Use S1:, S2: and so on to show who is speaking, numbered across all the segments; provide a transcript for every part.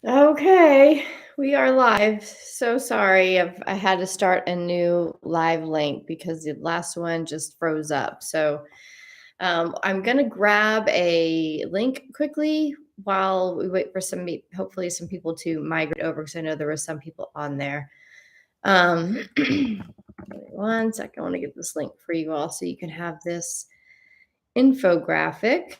S1: Okay, we are live. So sorry. I had to start a new live link because the last one just froze up. I'm going to grab a link quickly while we wait for hopefully some people to migrate over because I know there were some people on there. Give me one second. I want to get this link for you all so you can have this infographic.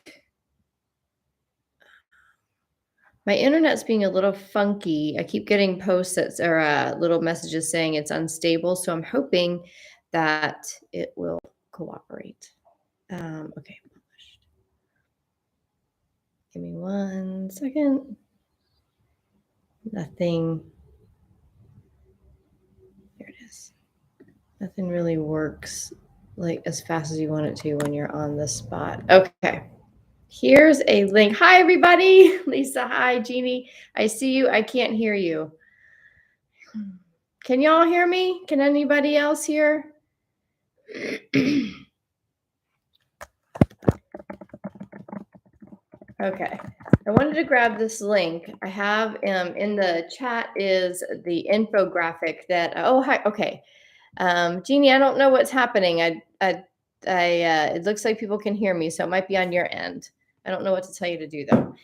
S1: My internet's being a little funky. I keep getting posts that or little messages saying it's unstable. So I'm hoping that it will cooperate. Okay, published. Give me 1 second. Nothing. Here it is. Nothing really works like as fast as you want it to when you're on the spot. Okay. Here's a link. Hi, everybody. Lisa, hi, Jeannie. I see you. I can't hear you. Can y'all hear me? Can anybody else hear? Okay. I wanted to grab this link. I have in the chat is the infographic that hi, okay. Jeannie, I don't know what's happening. It looks like people can hear me, so it might be on your end. I don't know what to tell you to do though.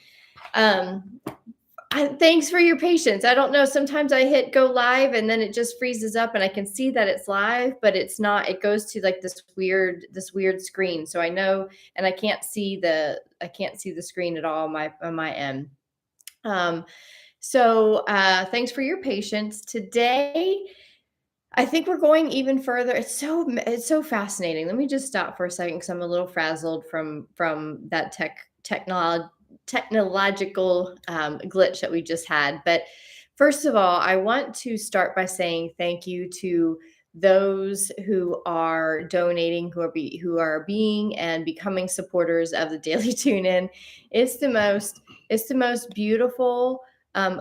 S1: Thanks for your patience. I don't know. Sometimes I hit go live and then it just freezes up and I can see that it's live, but it's not. It goes to like this weird screen. So I know, and I can't see the screen at all on my end. Thanks for your patience. Today, I think we're going even further. It's so fascinating. Let me just stop for a second because I'm a little frazzled from that technological glitch that we just had. But first of all, I want to start by saying thank you to those who are donating, who are being and becoming supporters of the Daily Tune In. It's the most beautiful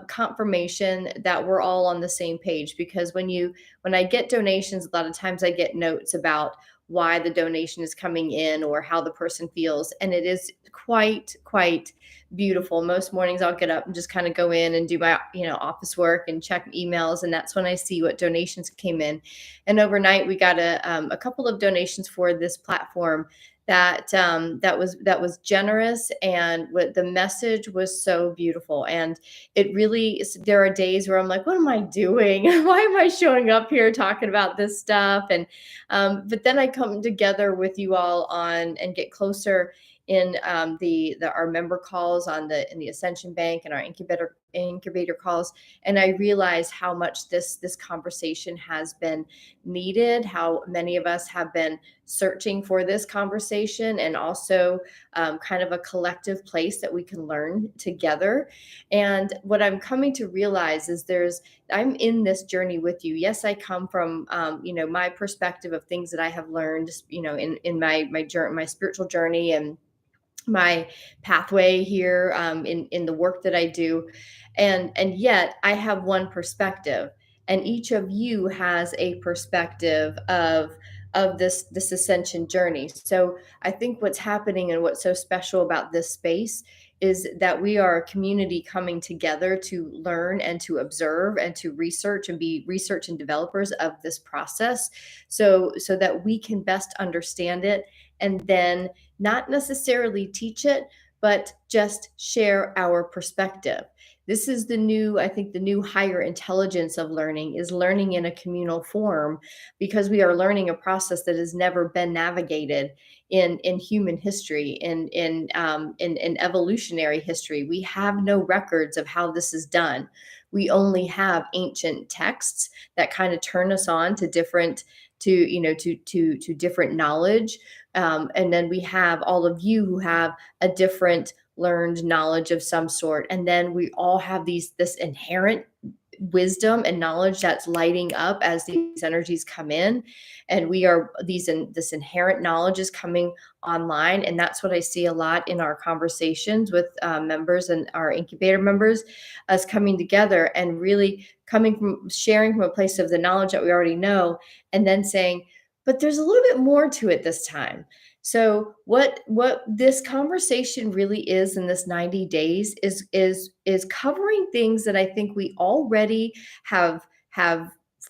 S1: confirmation that we're all on the same page, because when I get donations, a lot of times I get notes about why the donation is coming in or how the person feels. And it is quite beautiful. Most mornings I'll get up and just kind of go in and do my, office work and check emails. And that's when I see what donations came in. And overnight we got a couple of donations for this platform that was generous, and what the message was so beautiful. And it really, there are days where I'm like, what am I doing? Why am I showing up here talking about this stuff? And but then I come together with you all on and get closer in our member calls in the Ascension Bank and our incubator calls, and I realize how much this conversation has been needed, how many of us have been searching for this conversation, and also kind of a collective place that we can learn together. And what I'm coming to realize is I'm in this journey with you. Yes, I come from my perspective of things that I have learned, in my spiritual journey and my pathway here, in the work that I do, and yet I have one perspective, and each of you has a perspective of this ascension journey. So I think what's happening and what's so special about this space is that we are a community coming together to learn and to observe and to research and be research and developers of this process, so that we can best understand it, and then not necessarily teach it, but just share our perspective. This is I think the new higher intelligence of learning is learning in a communal form, because we are learning a process that has never been navigated in human history, in evolutionary history. We have no records of how this is done. We only have ancient texts that kind of turn us on to different different knowledge, and then we have all of you who have a different learned knowledge of some sort, and then we all have this inherent wisdom and knowledge that's lighting up as these energies come in, and this inherent knowledge is coming online. And that's what I see a lot in our conversations with members and our incubator members, us coming together and really sharing from a place of the knowledge that we already know, and then saying, but there's a little bit more to it this time. So what this conversation really is in this 90 days is covering things that I think we already have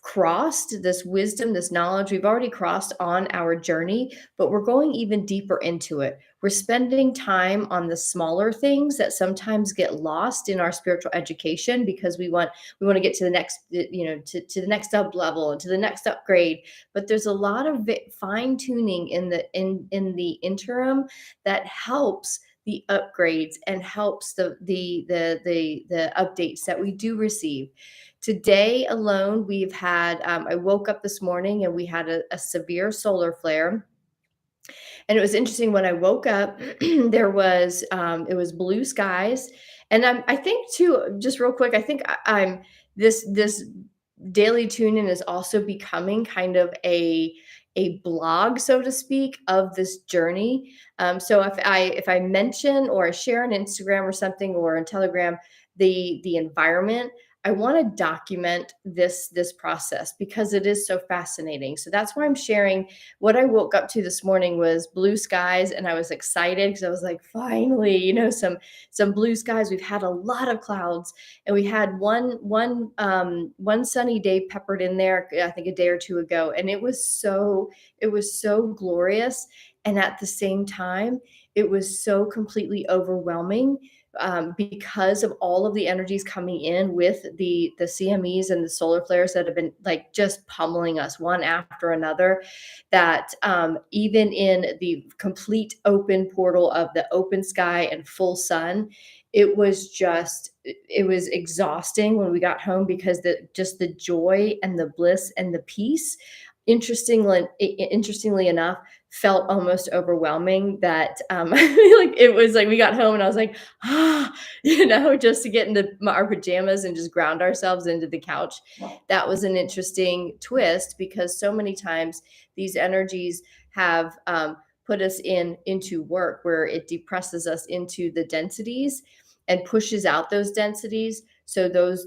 S1: crossed, this wisdom, this knowledge we've already crossed on our journey, but we're going even deeper into it. We're spending time on the smaller things that sometimes get lost in our spiritual education because we want to get to the next, to the next up level and to the next upgrade. But there's a lot of fine tuning in the interim that helps the upgrades and helps the updates that we do receive. Today alone, we've had. I woke up this morning and we had a severe solar flare, and it was interesting when I woke up, there was it was blue skies. And I think too, just real quick, I think I'm this daily tune in is also becoming kind of a blog, so to speak, of this journey. So if I mention or I share on Instagram or something or on Telegram the environment, I want to document this process because it is so fascinating. So that's why I'm sharing. What I woke up to this morning was blue skies, and I was excited because I was like, finally, some blue skies. We've had a lot of clouds, and we had one sunny day peppered in there, I think a day or two ago, and it was so glorious, and at the same time, it was so completely overwhelming. Because of all of the energies coming in with the CMEs and the solar flares that have been like just pummeling us one after another, that even in the complete open portal of the open sky and full sun, it was exhausting when we got home because the joy and the bliss and the peace, interestingly enough, felt almost overwhelming. That like it was like we got home and I was like, ah, just to get into our pajamas and just ground ourselves into the couch. That was an interesting twist because so many times these energies have put us into work where it depresses us into the densities and pushes out those densities. So those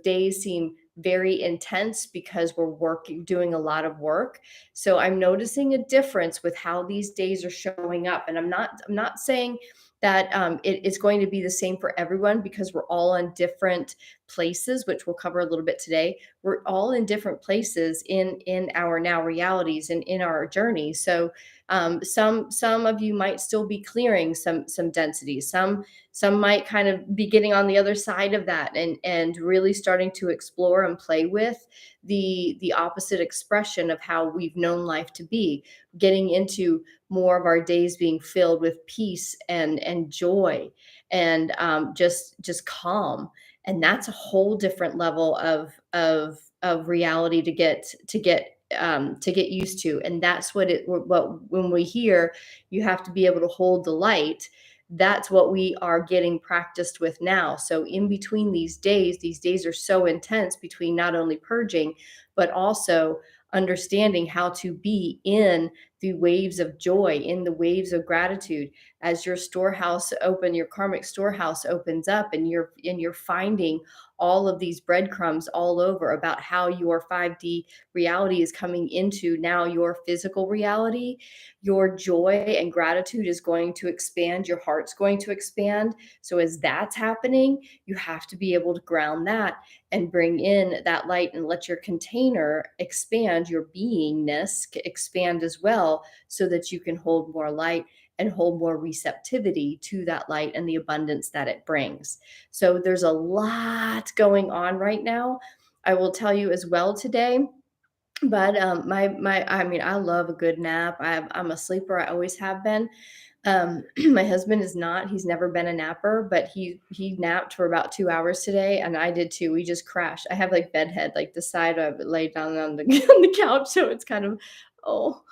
S1: days seem very intense because we're working, doing a lot of work. So I'm noticing a difference with how these days are showing up, and I'm not saying that it is going to be the same for everyone because we're all in different places, which we'll cover a little bit today. We're all in different places in our now realities and in our journey. So some of you might still be clearing some densities. Some might kind of be getting on the other side of that and really starting to explore and play with the opposite expression of how we've known life to be, getting into more of our days being filled with peace and joy and just calm. And that's a whole different level of reality to get used to. And that's what when we hear you have to be able to hold the light, that's what we are getting practiced with now. So in between these days are so intense between not only purging, but also understanding how to be in the waves of joy, in the waves of gratitude. As your karmic storehouse opens up, and you're finding all of these breadcrumbs all over about how your 5D reality is coming into now your physical reality, your joy and gratitude is going to expand, your heart's going to expand. So as that's happening, you have to be able to ground that and bring in that light and let your container expand, your beingness expand as well, so that you can hold more light and hold more receptivity to that light and the abundance that it brings. So there's a lot going on right now. I will tell you as well today, but I mean, I love a good nap. I'm a sleeper. I always have been. My husband is not. He's never been a napper, but he napped for about 2 hours today, and I did too. We just crashed. I have like bedhead, like the side of it laid down on the on the couch, so it's kind of, oh,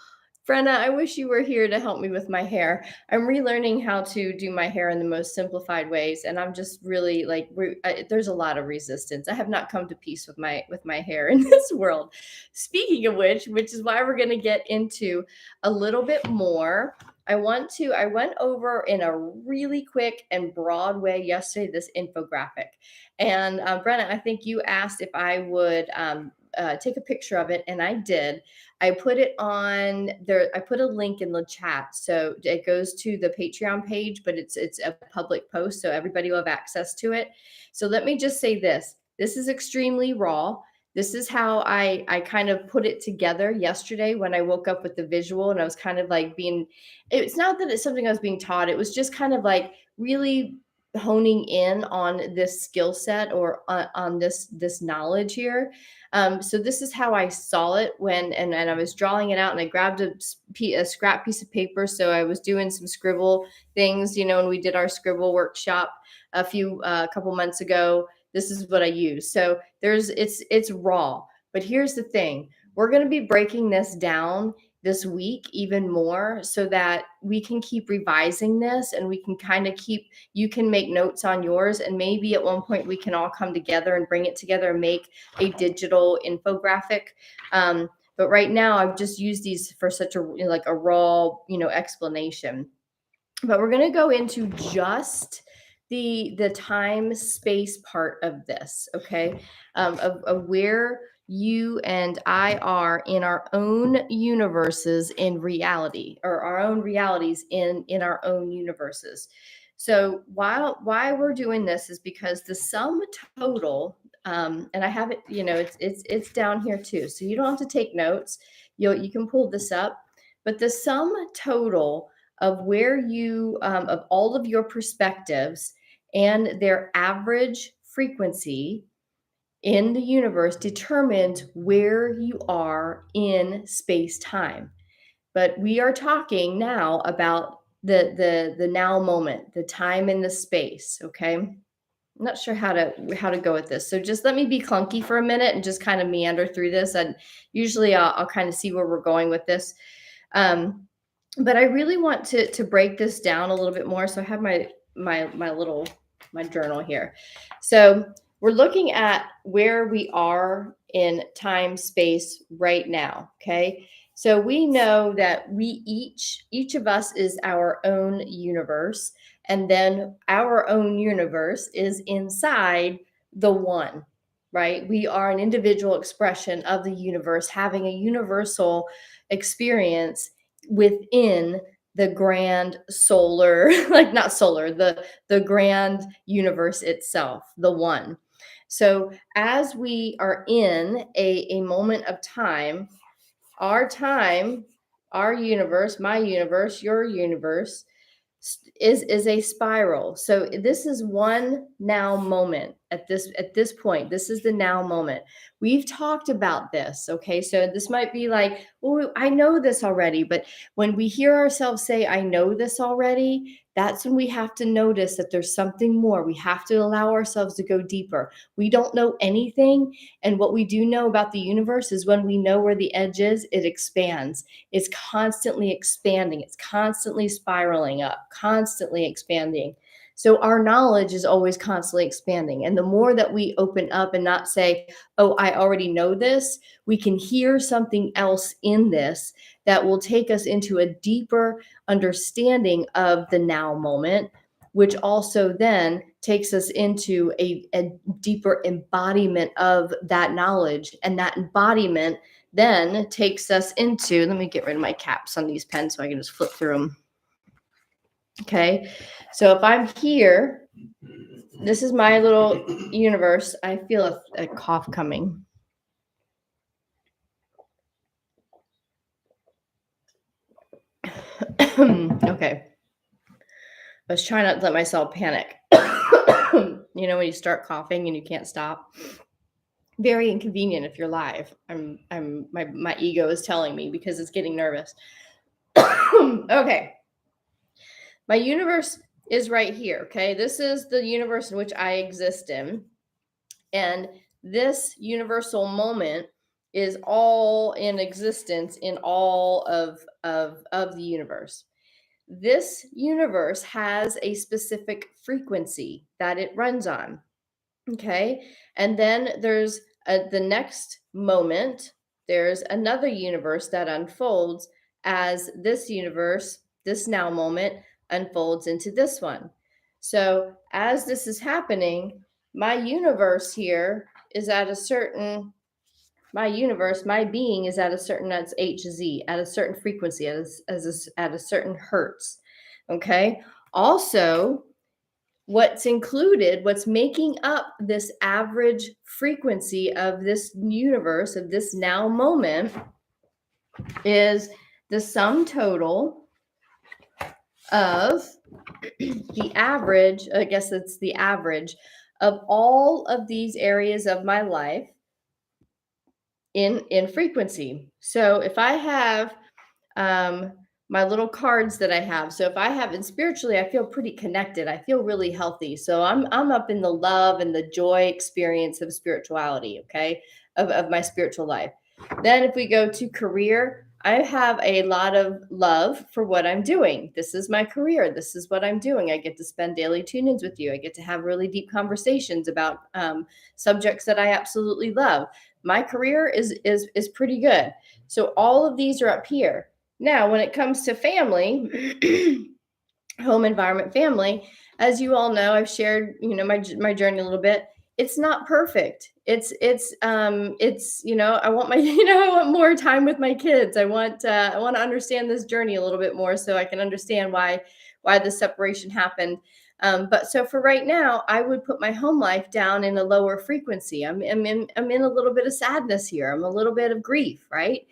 S1: Brenna, I wish you were here to help me with my hair. I'm relearning how to do my hair in the most simplified ways, and I'm just really like, there's a lot of resistance. I have not come to peace with my hair in this world. Speaking of which is why we're going to get into a little bit more. I went over in a really quick and broad way yesterday this infographic, and Brenna, I think you asked if I would take a picture of it, and I did. I put it on there. I put a link in the chat. So it goes to the Patreon page, but it's a public post. So everybody will have access to it. So let me just say this. This is extremely raw. This is how I kind of put it together yesterday when I woke up with the visual, and I was kind of like being, it's not that it's something I was being taught. It was just kind of like really honing in on this skill set, or on this knowledge here. So this is how I saw it when, and I was drawing it out, and I grabbed a scrap piece of paper. So I was doing some scribble things, and we did our scribble workshop a couple months ago. This is what I use. So it's raw, but here's the thing. We're going to be breaking this down this week even more, so that we can keep revising this, and we can kind of you can make notes on yours, and maybe at one point we can all come together and bring it together and make a digital infographic. But right now I've just used these for such a like a raw explanation. But we're going to go into just the time space part of this, okay? Of where you and I are in our own universes in reality, or our own realities in our own universes. So why we're doing this is because the sum total, and I have it, it's down here too, so you don't have to take notes. You can pull this up, but the sum total of where you of all of your perspectives and their average frequency in the universe determines where you are in space time. But we are talking now about the now moment, the time and the space. Okay, I'm not sure how to go with this, so just let me be clunky for a minute and just kind of meander through this, and usually I'll kind of see where we're going with this. But I really want to break this down a little bit more. So I have my journal here. So we're looking at where we are in time space right now. Okay. So we know that we each of us is our own universe, and then our own universe is inside the one, right? We are an individual expression of the universe, having a universal experience within the grand solar, like not solar, the grand universe itself, the one. So as we are in a moment of time, our universe, my universe, your universe, is a spiral. So this is one now moment at this point. This is the now moment. We've talked about this, okay? So this might be like, oh, I know this already, but when we hear ourselves say I know this already, that's when we have to notice that there's something more. We have to allow ourselves to go deeper. We don't know anything, and what we do know about the universe is when we know where the edge is, it expands. It's constantly expanding. It's constantly spiraling up, constantly expanding. So our knowledge is always constantly expanding. And the more that we open up and not say, oh, I already know this, we can hear something else in this that will take us into a deeper understanding of the now moment, which also then takes us into a deeper embodiment of that knowledge. And that embodiment then takes us into, let me get rid of my caps on these pens so I can just flip through them. Okay, so if I'm here, this is my little universe. I feel a cough coming. Okay. I was trying not to let myself panic. When you start coughing and you can't stop. Very inconvenient if you're live. My ego is telling me because it's getting nervous. Okay. My universe is right here, okay? This is the universe in which I exist in. And this universal moment is all in existence in all of the universe. This universe has a specific frequency that it runs on, okay? And then there's the next moment, there's another universe that unfolds as this universe, this now moment, unfolds into this one. So as this is happening, my universe here is at a certain My universe, my being is at a certain, that's HZ, at a certain frequency, at a certain hertz. Okay. Also, what's included, what's making up this average frequency of this universe, of this now moment, is the sum total of the average, I guess it's the average of all of these areas of my life in frequency. So if I have um, my little cards that I have. So if I have, and spiritually, I feel pretty connected. I feel really healthy. So I'm up in the love and the joy experience of spirituality, okay, of my spiritual life. Then if we go to career, I have a lot of love for what I'm doing. This is my career. This is what I'm doing. I get to spend daily tune-ins with you. I get to have really deep conversations about subjects that I absolutely love. My career is pretty good. So all of these are up here. Now, when it comes to family, home environment, family, as you all know, I've shared, my journey a little bit. It's not perfect. It's I want my I want more time with my kids. I want to understand this journey a little bit more so I can understand why the separation happened. But so for right now, I would put my home life down in a lower frequency. I'm in a little bit of sadness here. I'm a little bit of grief, right?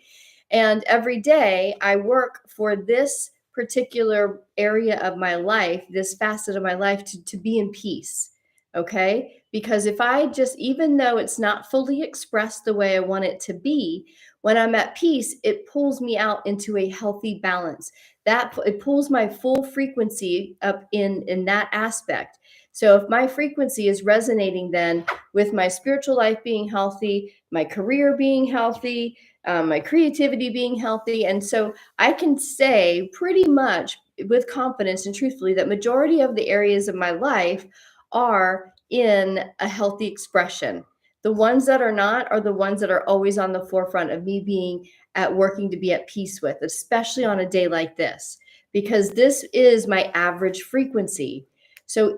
S1: And every day I work for this particular area of my life, this facet of my life, to be in peace. Okay. Because if I just, even though it's not fully expressed the way I want it to be, when I'm at peace, it pulls me out into a healthy balance. That it pulls my full frequency up in that aspect. So if my frequency is resonating then with my spiritual life being healthy, my career being healthy, my creativity being healthy. And so I can say pretty much with confidence and truthfully that majority of the areas of my life are in a healthy expression. The ones that are not are the ones that are always on the forefront of me being at working to be at peace with, especially on a day like this, because this is my average frequency. So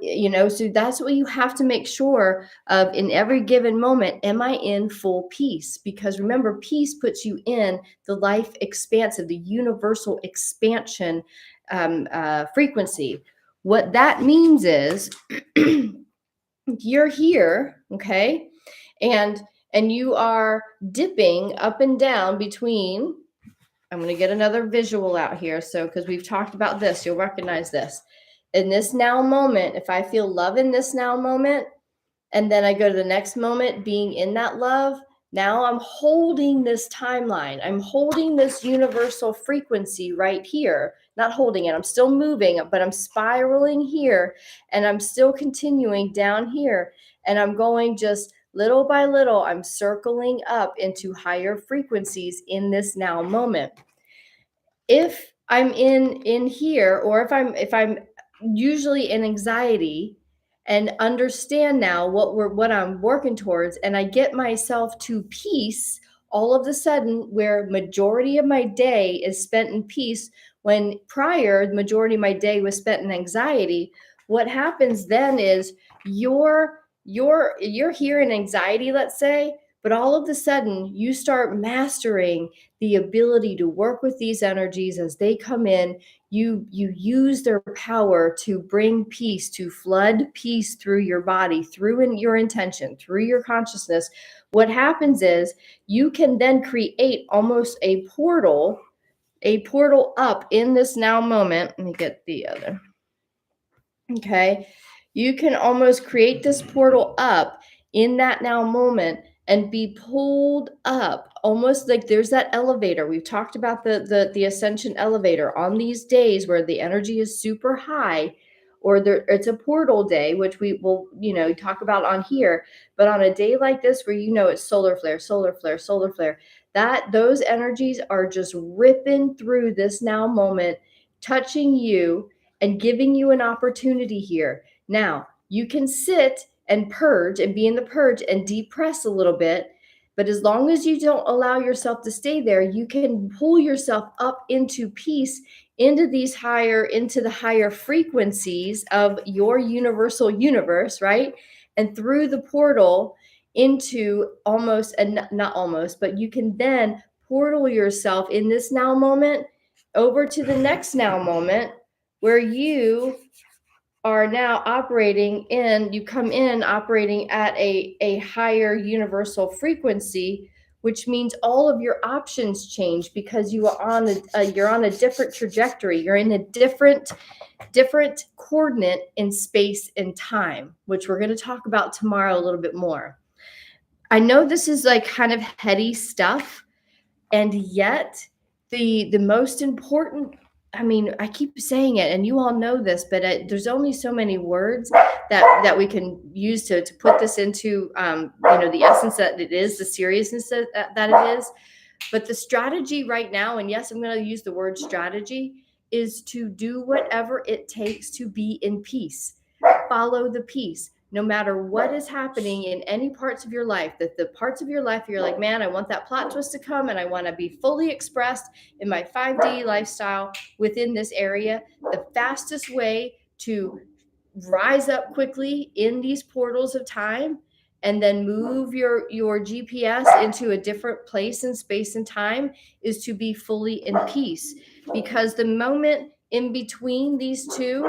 S1: that's what you have to make sure of in every given moment. Am I in full peace? Because remember, peace puts you in the life expansive, the universal expansion frequency. What that means is you're here, okay, and you are dipping up and down between. I'm going to get another visual out here. So, because we've talked about this, you'll recognize this. In this now moment, if I feel love in this now moment, and then I go to the next moment being in that love, now I'm holding this timeline. I'm holding this universal frequency right here. Not holding it, I'm still moving, but I'm spiraling here and I'm still continuing down here. And I'm going just little by little, I'm circling up into higher frequencies in this now moment. If I'm in here, or if I'm usually in anxiety, and understand now what I'm working towards, and I get myself to peace all of a sudden, where majority of my day is spent in peace, when prior the majority of my day was spent in anxiety. What happens then is you're here in anxiety, let's say, but all of a sudden you start mastering the ability to work with these energies as they come in. You use their power to bring peace, to flood peace through your body, through your intention, through your consciousness. What happens is you can then create almost a portal up in this now moment. Let me get the other. Okay. You can almost create this portal up in that now moment and be pulled up, almost like there's that elevator. We've talked about the ascension elevator on these days where the energy is super high, or it's a portal day, which we will, talk about on here. But on a day like this where it's solar flare, solar flare, solar flare, that those energies are just ripping through this now moment, touching you and giving you an opportunity here. Now, you can sit and purge and be in the purge and depress a little bit, but as long as you don't allow yourself to stay there, you can pull yourself up into peace, into the higher frequencies of your universal universe, right? And through the portal into almost, and not almost, but you can then portal yourself in this now moment over to the next now moment where you are now operating in, you come in operating at a higher universal frequency, which means all of your options change because you are on you're on a different trajectory. You're in a different coordinate in space and time, which we're going to talk about tomorrow a little bit more. I know this is like kind of heady stuff, and yet the most important, I mean, I keep saying it and you all know this, but there's only so many words that we can use to put this into the essence that it is, the seriousness that it is. But the strategy right now, and yes, I'm going to use the word strategy, is to do whatever it takes to be in peace. Follow the peace. No matter what is happening in any parts of your life, that the parts of your life you're like, man, I want that plot twist to come and I want to be fully expressed in my 5D lifestyle within this area. The fastest way to rise up quickly in these portals of time and then move your GPS into a different place in space and time is to be fully in peace, because the moment in between these two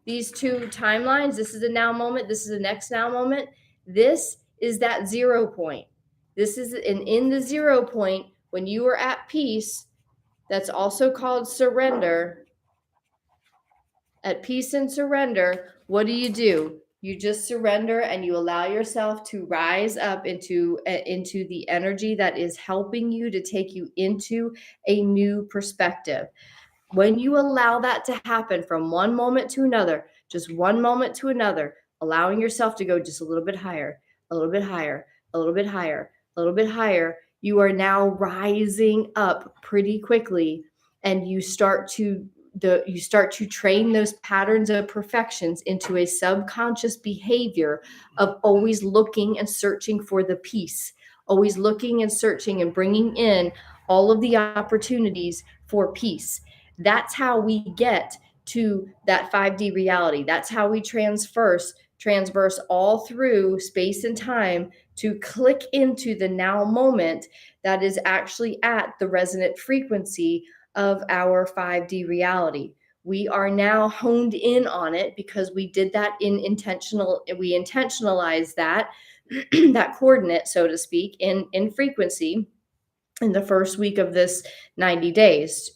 S1: timelines, this is a now moment, this is the next now moment, this is that 0 point. This is in the 0 point when you are at peace. That's also called surrender. At peace and surrender, what do? You just surrender and you allow yourself to rise up into the energy that is helping you to take you into a new perspective. When you allow that to happen from one moment to another, just one moment to another, allowing yourself to go just a little bit higher, a little bit higher, a little bit higher, a little bit higher, you are now rising up pretty quickly, and you start to train those patterns of perfections into a subconscious behavior of always looking and searching for the peace, always looking and searching and bringing in all of the opportunities for peace. That's how we get to that 5D reality. That's how we transverse all through space and time to click into the now moment that is actually at the resonant frequency of our 5D reality. We are now honed in on it because we did that we intentionalized that that coordinate, so to speak, in frequency in the first week of this 90 days.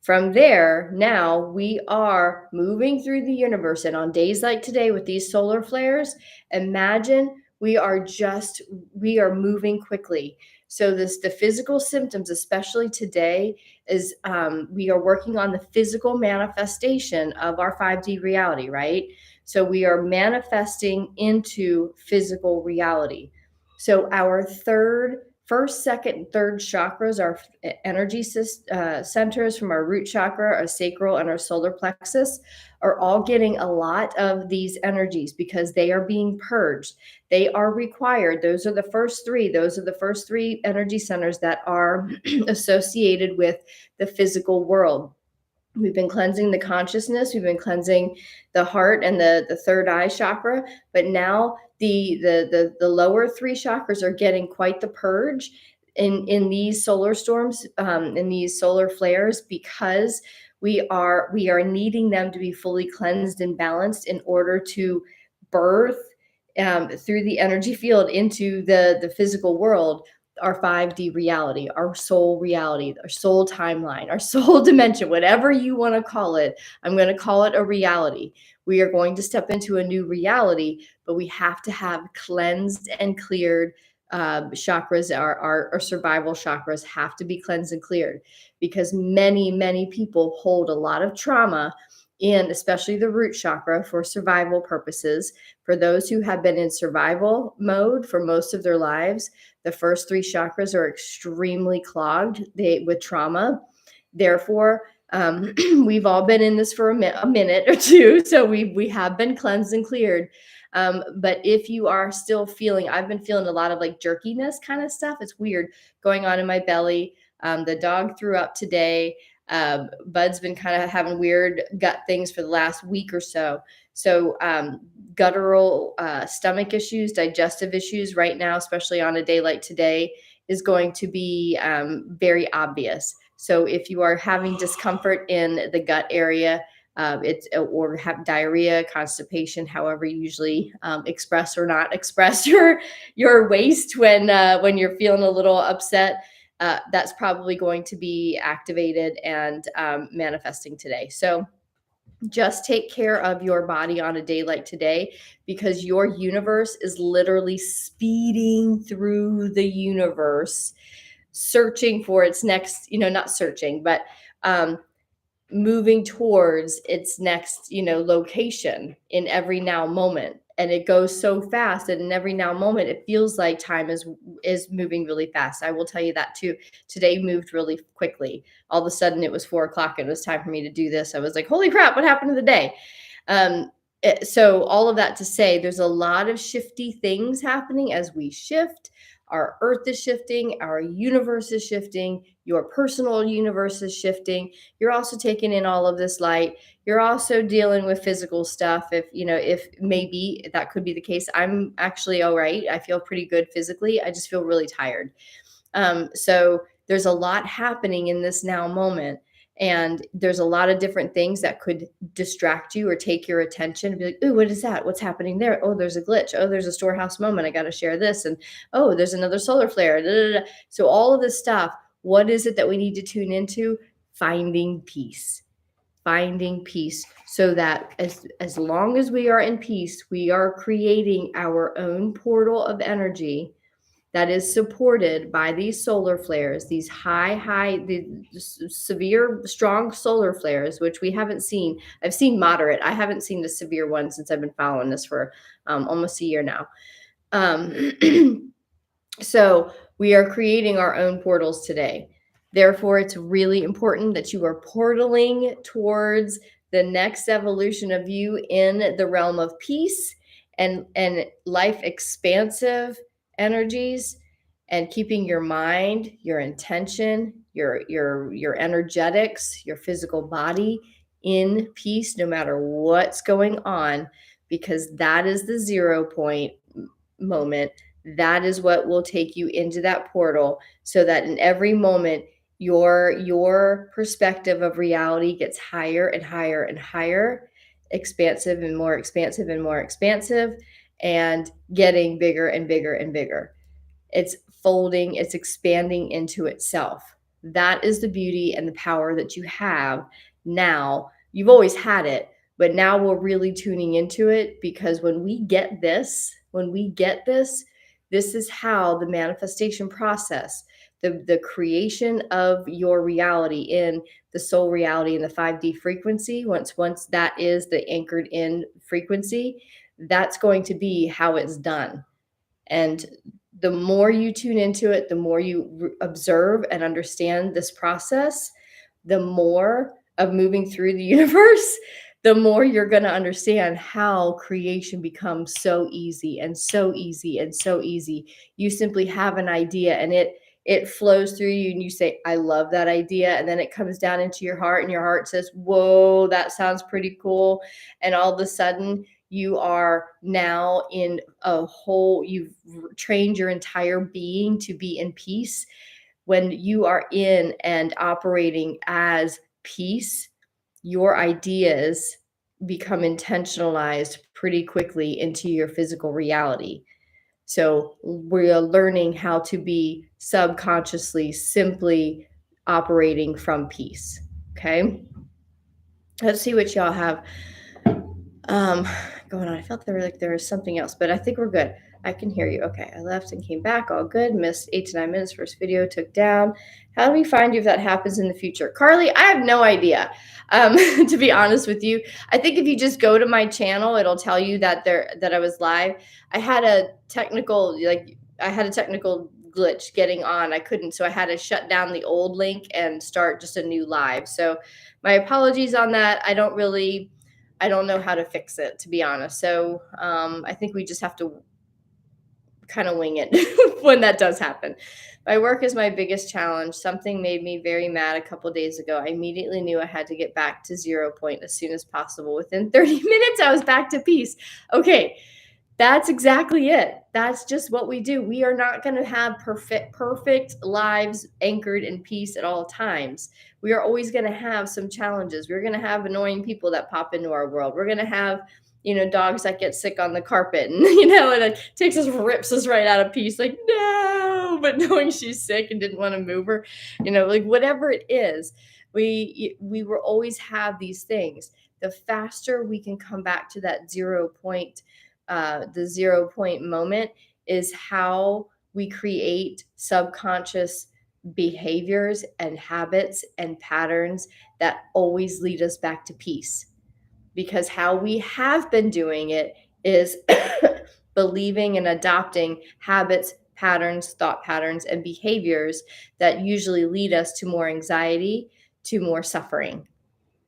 S1: From there, now we are moving through the universe. And on days like today with these solar flares, imagine we are moving quickly. So the physical symptoms, especially today, is we are working on the physical manifestation of our 5D reality, right? So we are manifesting into physical reality. So our first, second, third chakras, our energy centers from our root chakra, our sacral, and our solar plexus, are all getting a lot of these energies because they are being purged. They are required. Those are the first three energy centers that are associated with the physical world. We've been cleansing the consciousness, we've been cleansing the heart and the third eye chakra, but now the lower three chakras are getting quite the purge in these solar storms, in these solar flares, because we are needing them to be fully cleansed and balanced in order to birth through the energy field into the physical world our 5D reality, our soul timeline, our soul dimension, whatever you want to call it. I'm going to call it a reality. We are going to step into a new reality, but we have to have cleansed and cleared chakras. Our survival chakras have to be cleansed and cleared, because many people hold a lot of trauma in, especially the root chakra, for survival purposes. For those who have been in survival mode for most of their lives, the first three chakras are extremely clogged with trauma. Therefore, we've all been in this for a minute or two, so we have been cleansed and cleared. But if you are still feeling, I've been feeling a lot of like jerkiness kind of stuff. It's weird going on in my belly. The dog threw up today. Bud's been kind of having weird gut things for the last week or so. So, guttural stomach issues, digestive issues right now, especially on a day like today, is going to be very obvious. So, if you are having discomfort in the gut area, it's or have diarrhea, constipation, however you usually express or not express your waste when you're feeling a little upset, that's probably going to be activated and manifesting today. So just take care of your body on a day like today, because your universe is literally speeding through the universe, searching for its next, not searching, but um, moving towards its next, location in every now moment. And it goes so fast, and in every now moment it feels like time is moving really fast. I will tell you that too. Today moved really quickly. All of a sudden it was 4 o'clock and it was time for me to do this. I was like, holy crap, what happened to the day? So all of that to say, there's a lot of shifty things happening as we shift. Our earth is shifting, our universe is shifting, your personal universe is shifting. You're also taking in all of this light. You're also dealing with physical stuff. If maybe that could be the case. I'm actually all right. I feel pretty good physically. I just feel really tired. So there's a lot happening in this now moment. And there's a lot of different things that could distract you or take your attention and be like, ooh, what is that? What's happening there? Oh, there's a glitch. Oh, there's a storehouse moment. I got to share this. And oh, there's another solar flare. Da, da, da. So all of this stuff, what is it that we need to tune into? Finding peace. Finding peace, so that as long as we are in peace, we are creating our own portal of energy that is supported by these solar flares, these the severe, strong solar flares, which we haven't seen. I've seen moderate. I haven't seen the severe one since I've been following this for almost a year now. So we are creating our own portals today. Therefore, it's really important that you are portaling towards the next evolution of you in the realm of peace and life expansive energies, and keeping your mind, your intention, your energetics, your physical body in peace no matter what's going on, because that is the 0 point moment. That is what will take you into that portal, so that in every moment your perspective of reality gets higher and higher and higher, expansive and more expansive and more expansive, and getting bigger and bigger and bigger. It's folding, it's expanding into itself. That is the beauty and the power that you have now. You've always had it, but now we're really tuning into it, because this is how the manifestation process, the creation of your reality in the soul reality in the 5D frequency, once that is the anchored in frequency, that's going to be how it's done. And the more you tune into it, the more you observe and understand this process, the more of moving through the universe, the more you're going to understand how creation becomes so easy and so easy and so easy. You simply have an idea, and it flows through you, and you say, I love that idea. And then it comes down into your heart, and your heart says, whoa, that sounds pretty cool. And all of a sudden, you are now in you've trained your entire being to be in peace. When you are in and operating as peace, your ideas become intentionalized pretty quickly into your physical reality. So we're learning how to be subconsciously simply operating from peace. Okay. Let's see what y'all have um going on. I felt there was something else, but I think we're good. I can hear you. Okay, I left and came back, all good. Missed 8 to 9 minutes. First video took down. How do we find you if that happens in the future? Carly, I have no idea. To be honest with you, I think if you just go to my channel, it'll tell you that I was live. I had a technical glitch getting on. I couldn't, so I had to shut down the old link and start just a new live. So my apologies on that. I don't know how to fix it, to be honest. So I think we just have to kind of wing it when that does happen. My work is my biggest challenge. Something made me very mad a couple days ago. I immediately knew I had to get back to 0 point as soon as possible. Within 30 minutes, I was back to peace. Okay, that's exactly it. That's just what we do. We are not going to have perfect lives anchored in peace at all times. We are always going to have some challenges. We're going to have annoying people that pop into our world. We're going to have, dogs that get sick on the carpet, and and it takes us, rips us right out of peace, like, no, but knowing she's sick and didn't want to move her, like whatever it is, we will always have these things. The faster we can come back to that 0 point, the 0 point moment, is how we create subconscious behaviors and habits and patterns that always lead us back to peace. Because how we have been doing it is believing and adopting habits, patterns, thought patterns, and behaviors that usually lead us to more anxiety, to more suffering.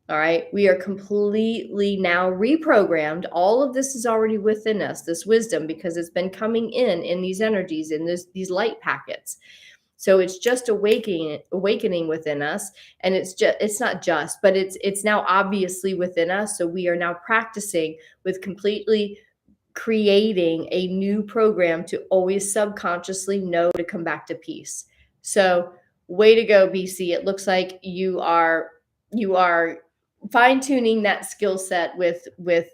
S1: All right. We are completely now reprogrammed. All of this is already within us, this wisdom, because it's been coming in these energies, in these light packets. So it's just awakening within us. And it's not just, but it's now obviously within us. So we are now practicing with completely creating a new program to always subconsciously know to come back to peace. So way to go, BC. It looks like you are fine tuning that skill set with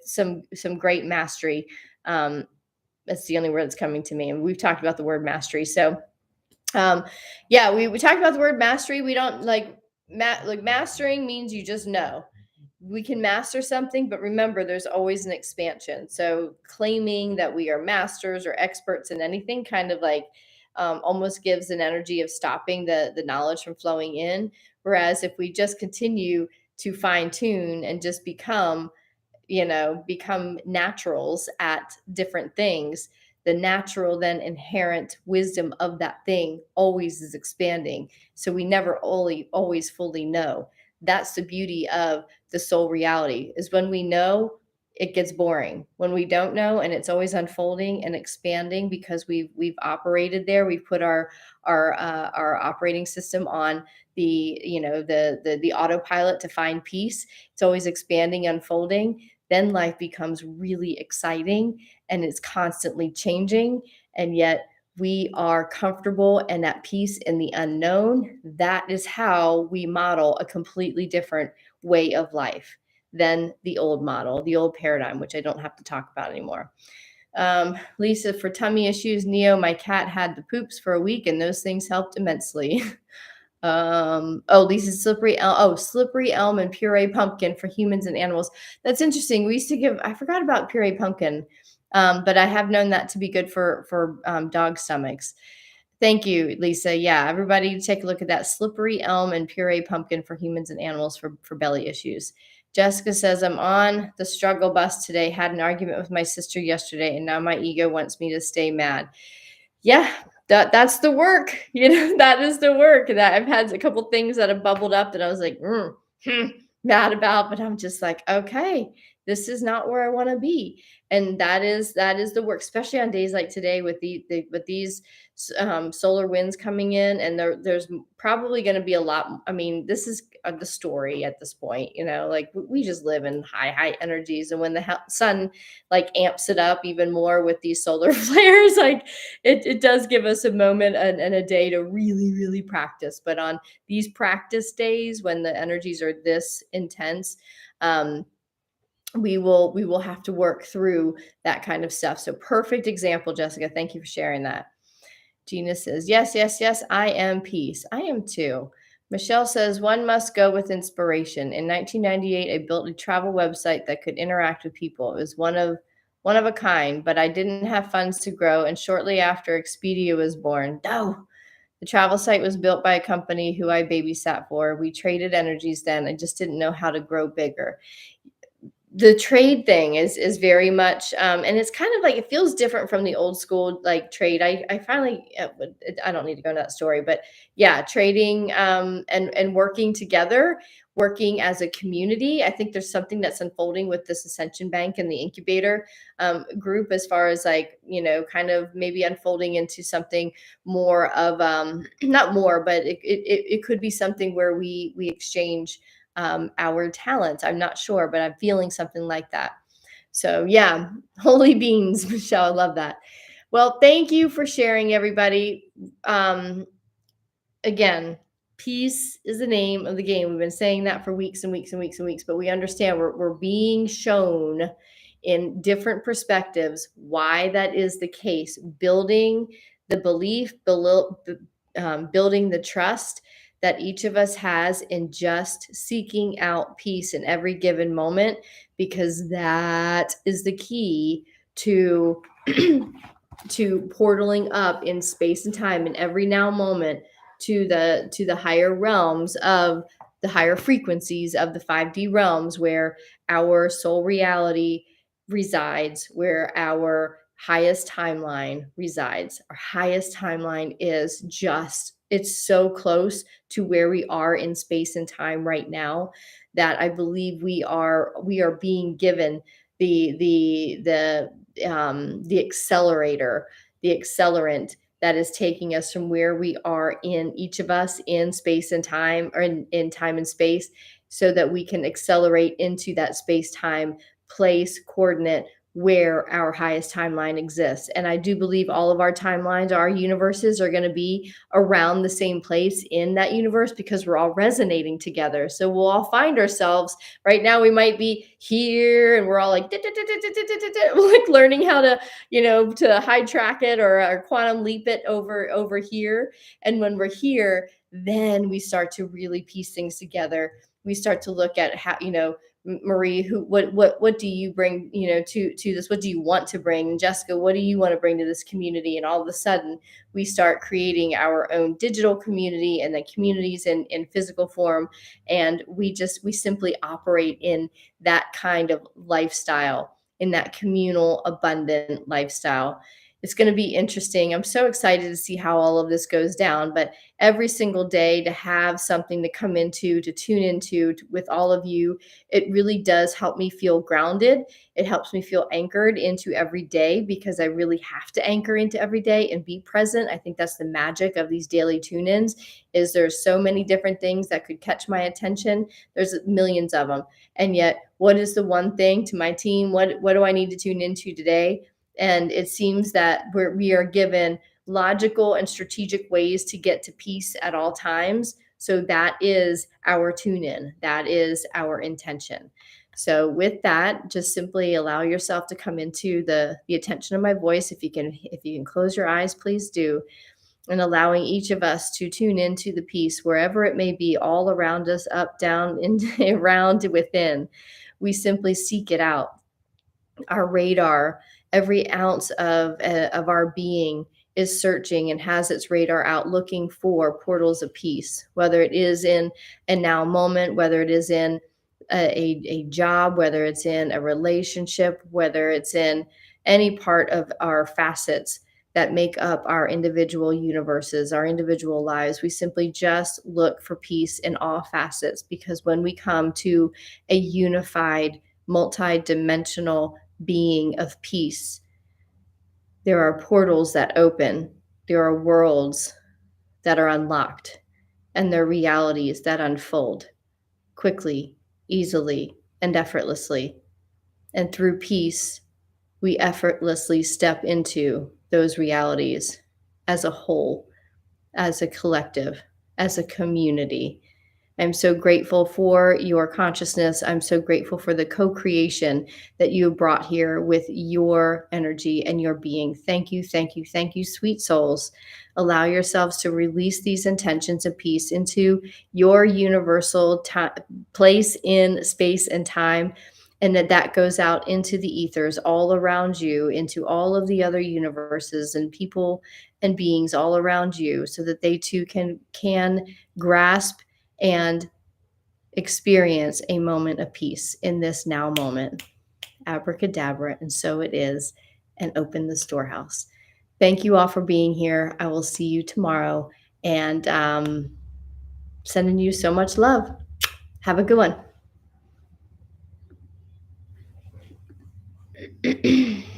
S1: some great mastery. That's the only word that's coming to me. And we've talked about the word mastery. So yeah, we talked about the word mastery. We don't like mastering means you just know. We can master something, but remember, there's always an expansion. So claiming that we are masters or experts in anything kind of like almost gives an energy of stopping the knowledge from flowing in. Whereas if we just continue to fine tune and just become naturals at different things, the natural then inherent wisdom of that thing always is expanding. So we never always fully know. That's the beauty of the soul reality, is when we know, it gets boring. When we don't know, and it's always unfolding and expanding, because we've operated there, we've put our operating system on the autopilot to find peace. It's always expanding, unfolding. Then life becomes really exciting, and it's constantly changing, and yet we are comfortable and at peace in the unknown. That is how we model a completely different way of life than the old model, the old paradigm, which I don't have to talk about anymore. Lisa, for tummy issues, Neo, my cat had the poops for a week, and those things helped immensely. Lisa, slippery elm and puree pumpkin for humans and animals. That's interesting. We used to I forgot about puree pumpkin, but I have known that to be good for dog stomachs. Thank you, Lisa. Yeah, everybody take a look at that slippery elm and puree pumpkin for humans and animals for belly issues. Jessica says, I'm on the struggle bus today. Had an argument with my sister yesterday, and now my ego wants me to stay mad. Yeah, that's the work. That is the work. That I've had a couple things that have bubbled up that I was like, mad about, but I'm just like, okay, this is not where I want to be. And that is the work, especially on days like today with these solar winds coming in, and there's probably going to be a lot. I mean, this is the story at this point. Like we just live in high energies, and when the sun like amps it up even more with these solar flares, like it does give us a moment and a day to really, really practice. But on these practice days when the energies are this intense, we will have to work through that kind of stuff. So perfect example, Jessica. Thank you for sharing that. Gina says, yes, yes, yes, I am peace. I am too. Michelle says, one must go with inspiration. In 1998, I built a travel website that could interact with people. It was one of a kind, but I didn't have funds to grow. And shortly after, Expedia was born. No, the travel site was built by a company who I babysat for. We traded energies then. I just didn't know how to grow bigger. The trade thing is very much, and it's kind of like, it feels different from the old school like trade. I finally, I don't need to go into that story, but yeah, trading and working together working as a community. I think there's something that's unfolding with this Ascension Bank and the incubator group, as far as like, kind of maybe unfolding into something more of not more, but it could be something where we exchange our talents. I'm not sure, but I'm feeling something like that. So yeah, holy beans, Michelle. I love that. Well, thank you for sharing, everybody. Um, Again, peace is the name of the game. We've been saying that for weeks and weeks and weeks and weeks, but we understand we're being shown in different perspectives why that is the case, building the belief, building the trust that each of us has in just seeking out peace in every given moment, because that is the key to to portaling up in space and time in every now moment to the higher realms of the higher frequencies of the 5D realms, where our soul reality resides, where our highest timeline resides. Our highest timeline is just, it's so close to where we are in space and time right now, that I believe we are being given the accelerator, the accelerant that is taking us from where we are in each of us in space and time, or in time and space, so that we can accelerate into that space time place coordinate where our highest timeline exists. And I do believe all of our timelines, our universes, are going to be around the same place in that universe, because we're all resonating together. So we'll all find ourselves right now. We might be here and we're all like, like learning how to, to high track it, or quantum leap it over here. And when we're here, then we start to really piece things together. We start to look at how, Marie, what do you bring, to this? What do you want to bring? And Jessica, what do you want to bring to this community? And all of a sudden, we start creating our own digital community, and then communities in physical form. And we simply operate in that kind of lifestyle, in that communal, abundant lifestyle. It's going to be interesting. I'm so excited to see how all of this goes down. But every single day, to have something to come into, to tune into with all of you, it really does help me feel grounded. It helps me feel anchored into every day, because I really have to anchor into every day and be present. I think that's the magic of these daily tune-ins, is there's so many different things that could catch my attention. There's millions of them. And yet, what is the one thing to my team? What do I need to tune into today? And it seems that we are given logical and strategic ways to get to peace at all times. So that is our tune in. That is our intention. So with that, just simply allow yourself to come into the attention of my voice. If you can close your eyes, please do. And allowing each of us to tune into the peace wherever it may be, all around us, up, down, and around, within. We simply seek it out. Our radar, every ounce of our being, is searching and has its radar out, looking for portals of peace, whether it is in a now moment, whether it is in a job, whether it's in a relationship, whether it's in any part of our facets that make up our individual universes, our individual lives. We simply just look for peace in all facets, because when we come to a unified, multi-dimensional being of peace, there are portals that open, there are worlds that are unlocked, and there are realities that unfold quickly, easily, and effortlessly. And through peace, we effortlessly step into those realities as a whole, as a collective, as a community. I'm so grateful for your consciousness. I'm so grateful for the co-creation that you brought here with your energy and your being. Thank you, thank you, thank you, sweet souls. Allow yourselves to release these intentions of peace into your universal place in space and time, and that goes out into the ethers all around you, into all of the other universes and people and beings all around you, so that they too can grasp and experience a moment of peace in this now moment. Abracadabra, and so it is, and open the storehouse. Thank you all for being here. I will see you tomorrow, and sending you so much love. Have a good one.